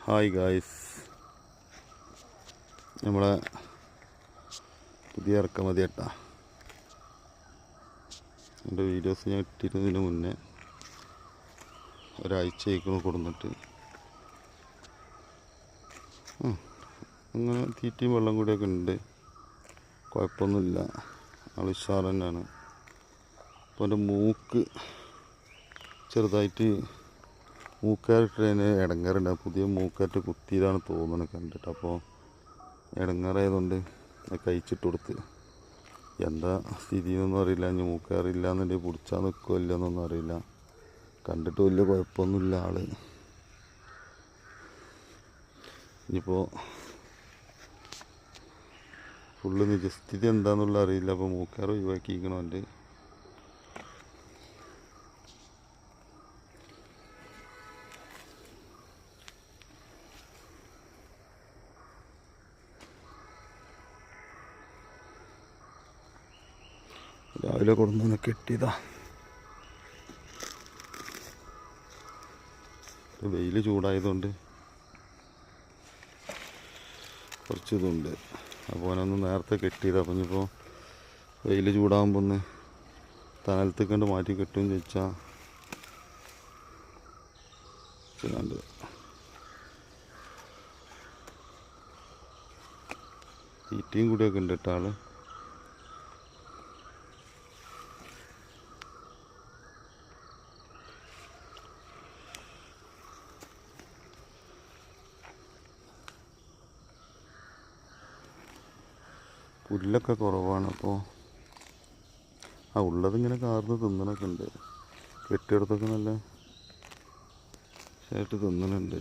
Hi guys, നമ്മളെ പുതിയ ഇറക്കുമതി കേട്ടാ. എൻ്റെ വീഡിയോസ് ഞാൻ ഇട്ടിരുന്നതിന് മുന്നേ ഒരാഴ്ചയായിക്കണം കൊടുന്നിട്ട്. അങ്ങനെ തീറ്റയും വെള്ളം കൂടിയൊക്കെ ഉണ്ട്, കുഴപ്പമൊന്നുമില്ല. ആൾ ഉഷാർ തന്നെയാണ്. അപ്പോൾ എൻ്റെ മൂക്ക് ചെറുതായിട്ട് മൂക്കാറിട്ടതിന് ഇടങ്ങാറുണ്ട്. പുതിയ മൂക്കാറ്റ് കുത്തിയതാണ് തോന്നുന്നത് കണ്ടിട്ട്. അപ്പോൾ ഇടങ്ങാറായതുകൊണ്ട് കഴിച്ചിട്ട് കൊടുത്ത്. എന്താ സ്ഥിതി എന്നൊന്നും അറിയില്ല. ഇനി മൂക്കാറില്ല എന്നുണ്ടെങ്കിൽ പിടിച്ചാൽ നിൽക്കുമോ ഇല്ലയെന്നൊന്നും അറിയില്ല. കണ്ടിട്ട് വലിയ കുഴപ്പമൊന്നുമില്ല ആൾ. ഇനിയിപ്പോൾ ഫുള്ള് നിജസ്ഥിതി എന്താണെന്നുള്ള അറിയില്ല. അപ്പോൾ മൂക്കാറ് ഒഴിവാക്കിയിരിക്കണം. എൻ്റെ രാവിലെ കൊടുന്ന് കെട്ടിയതാ. വെയിൽ ചൂടായതുകൊണ്ട് കുറച്ച് ഇതുണ്ട്. അപ്പോൾ അവനൊന്ന് നേരത്തെ കെട്ടിയതാണ്. അപ്പം ഇനിയിപ്പോൾ വെയിൽ ചൂടാകുമ്പോൾ ഒന്ന് തണലത്തേക്ക് കണ്ട് മാറ്റി കെട്ടുമെന്ന് ചോദിച്ചാൽ കണ്ട് തീറ്റയും കൂടിയൊക്കെ ഉണ്ട് കേട്ടോ ആൾ. പുല്ലൊക്കെ കുറവാണ്. അപ്പോൾ ഉള്ളതിങ്ങനെ കാർന്ന് തിന്നണൊക്കെ ഉണ്ട്. കെട്ടിയിടത്തൊക്കെ നല്ല ആയിട്ട് തിന്നണുണ്ട്.